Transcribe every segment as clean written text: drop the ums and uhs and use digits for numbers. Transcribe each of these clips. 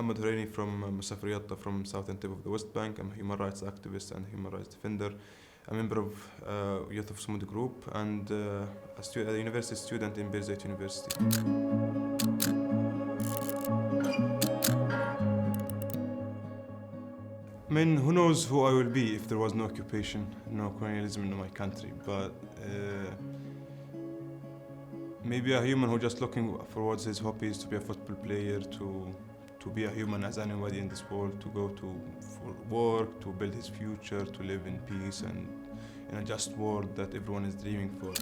Mohammad Hureini from Yatta from southern tip of the West Bank. I'm a human rights activist and human rights defender, a member of Youth of Hamoudi group, and a university student in Birzeit University. I mean, who knows who I will be if there was no occupation, no colonialism in my country, but maybe a human who just looking towards his hobbies, to be a football player, to be a human as anybody in this world, to go for work, to build his future, to live in peace and in a just world that everyone is dreaming for.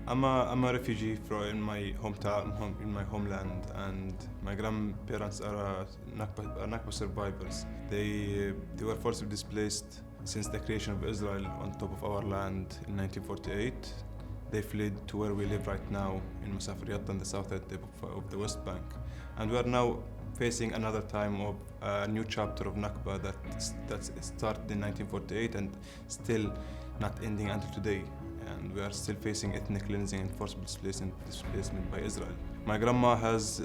I'm a refugee in my hometown, in my homeland, and my grandparents are Nakba survivors. They were forcibly displaced since the creation of Israel on top of our land in 1948. They fled to where we live right now in Yatta on the southern tip of the West Bank. And we are now facing another time of a new chapter of Nakba that started in 1948 and still not ending until today. And we are still facing ethnic cleansing and forcible displacement by Israel. My grandma has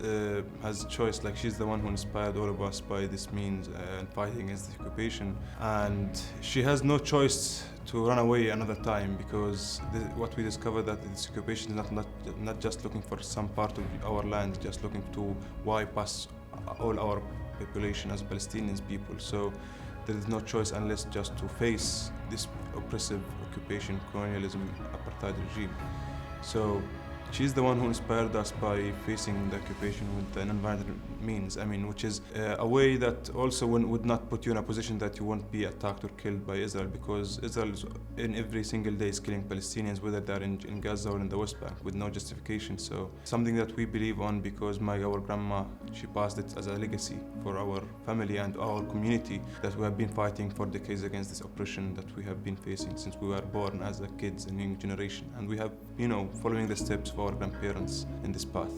choice, like she's the one who inspired all of us by this means and fighting against the occupation. And she has no choice to run away another time, because what we discovered that this occupation is not just looking for some part of our land, just looking to wipe us, all our population as Palestinian people. So there is no choice unless just to face this oppressive occupation, colonialism, apartheid regime. So she's the one who inspired us by facing the occupation with an environmental means, which is a way that also would not put you in a position that you won't be attacked or killed by Israel, because Israel is in every single day is killing Palestinians, whether they're in Gaza or in the West Bank, with no justification. So something that we believe on, because our grandma, she passed it as a legacy for our family and our community, that we have been fighting for decades against this oppression that we have been facing since we were born as a kids and young generation. And we have, following the steps of our grandparents in this path.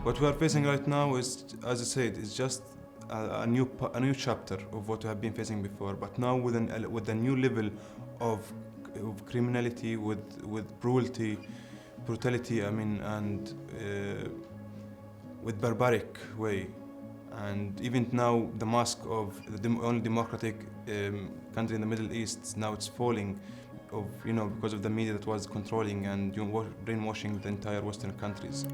What we are facing right now is, as I said, is just a new chapter of what we have been facing before, but now with a new level of criminality, with brutality, and with barbaric way. And even now, the mask of the only democratic country in the Middle East, now it's falling, because of the media that was controlling and brainwashing the entire Western countries.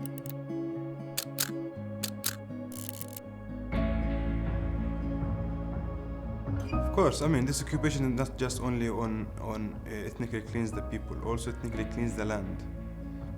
Of course, this occupation is not just only on ethnically cleanse the people, also ethnically cleanse the land,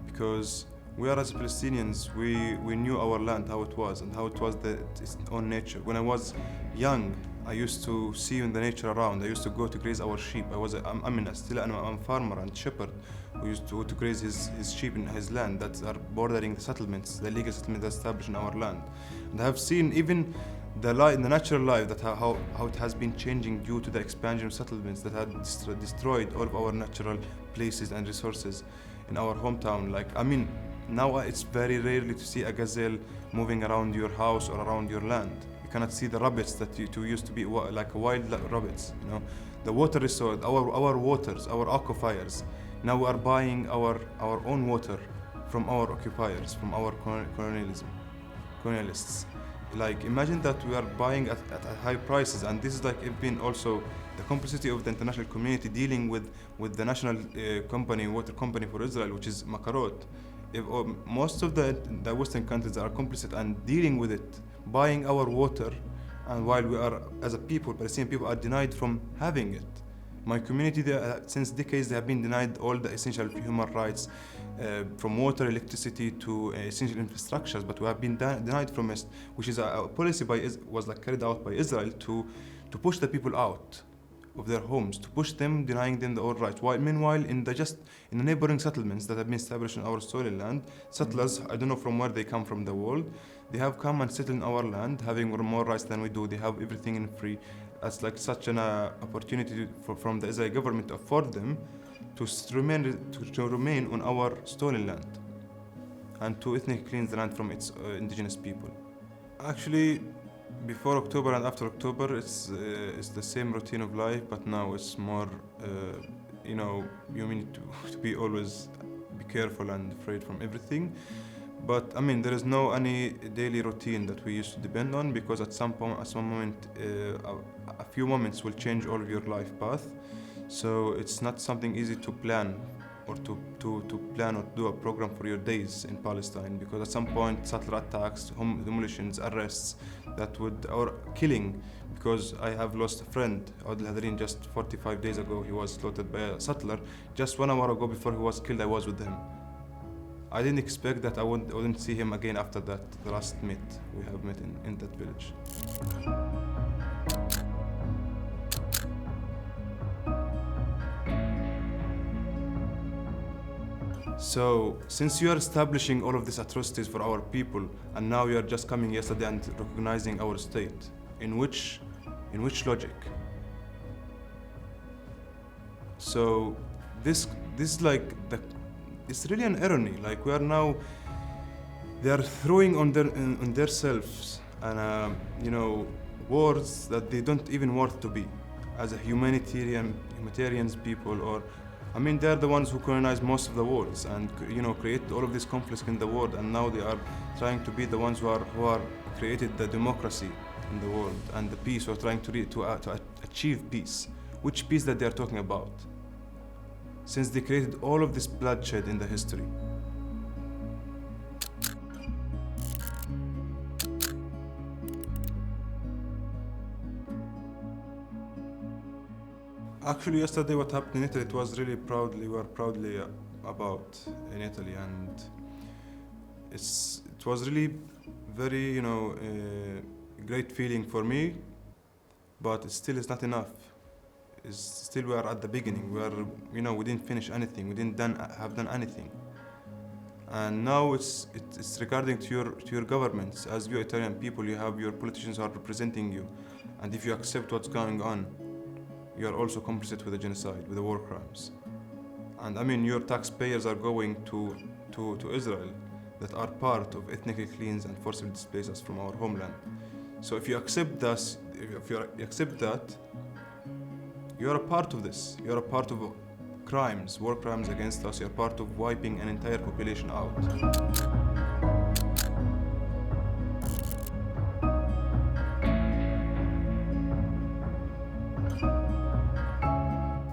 because we are, as Palestinians, we knew our land, how it was, and how it was its own nature. When I was young, I used to see in the nature around. I used to go to graze our sheep. I'm a farmer and shepherd who used to graze his sheep in his land that are bordering the settlements, the legal settlements established in our land. And I have seen even the natural life, that how it has been changing due to the expansion of settlements that had destroyed all of our natural places and resources in our hometown. Now it's very rarely to see a gazelle moving around your house or around your land. You cannot see the rabbits that used to be like wild rabbits. The water resource, our waters, our aquifers. Now we are buying our own water from our occupiers, from our colonialists. Imagine that we are buying at high prices, and this is been also the complicity of the international community dealing with the national water company for Israel, which is Makarot. Most of the Western countries are complicit and dealing with it, buying our water, and while we are, as a people, Palestinian people, are denied from having it. My community, since decades, they have been denied all the essential human rights, from water, electricity to essential infrastructures, but we have been denied from it, which is a policy was carried out by Israel to push the people out of their homes, to push them, denying them all rights. Meanwhile, in the neighboring settlements that have been established in our stolen land, settlers, I don't know from where they come from the world, they have come and settled in our land, having more rights than we do. They have everything in free. It's such an opportunity from the Israeli government to afford them to remain on our stolen land and to ethnically cleanse the land from its indigenous people. Actually, before October and after October, it's the same routine of life, but now it's more, you need to be always be careful and afraid from everything. But I mean, there is no any daily routine that we used to depend on, because at some moment, a few moments will change all of your life path. So it's not something easy to plan, or to plan or do a program for your days in Palestine, because at some point subtle attacks, demolitions, arrests, or killing, because I have lost a friend, Adel Hadarin, just 45 days ago. He was slaughtered by a settler. Just 1 hour ago before he was killed, I was with him. I didn't expect that I wouldn't see him again after that, the last meet we have met in that village. So, since you are establishing all of these atrocities for our people, and now you are just coming yesterday and recognizing our state, in which logic? So, this it's really an irony. Like, we are now, they are throwing on themselves and words that they don't even worth to be, as a humanitarians people, or I mean, they're the ones who colonize most of the worlds and create all of these conflicts in the world, and now they are trying to be the ones who are created the democracy in the world and the peace, or trying to achieve peace. Which peace that they are talking about? Since they created all of this bloodshed in the history. Actually, yesterday what happened in Italy, it was really we were proudly about in Italy, and it was really very, great feeling for me, but it still is not enough. Still we are at the beginning. We didn't finish anything. We didn't have done anything. And now it's regarding to your governments. As you Italian people, you have your politicians who are representing you, and if you accept what's going on, you are also complicit with the genocide, with the war crimes. And I mean, your taxpayers are going to Israel, that are part of ethnically cleanse and forcibly displace us from our homeland. So if you accept this, if you accept that, you are a part of this. You are a part of crimes, war crimes against us. You are part of wiping an entire population out.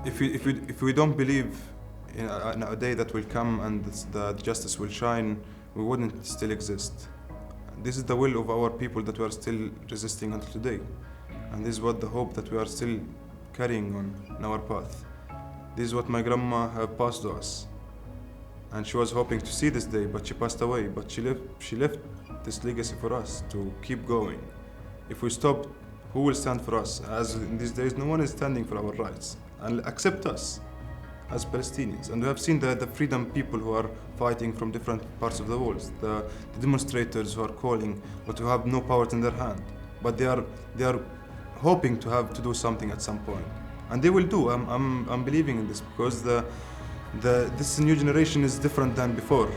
If we don't believe in a day that will come and the justice will shine, we wouldn't still exist. This is the will of our people that we are still resisting until today. And this is what the hope that we are still carrying on in our path. This is what my grandma have passed to us. And she was hoping to see this day, but she passed away. But she left this legacy for us to keep going. If we stop, who will stand for us? As in these days, no one is standing for our rights. And accept us as Palestinians. And we have seen the freedom people who are fighting from different parts of the world, the demonstrators who are calling, but who have no power in their hand. But they are hoping to do something at some point. And they will do. I'm believing in this, because this new generation is different than before.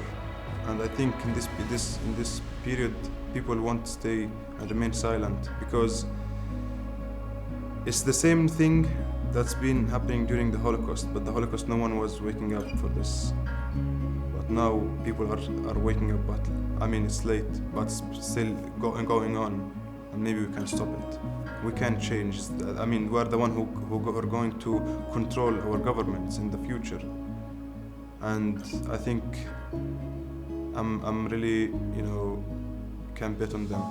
And I think in this period, people won't stay and remain silent, because it's the same thing that's been happening during the Holocaust. But the Holocaust, no one was waking up for this. But now people are waking up. But I mean, it's late, but it's still going on, and maybe we can stop it. We can change. I mean, we are the one who are going to control our governments in the future. And I think I'm really, can bet on them.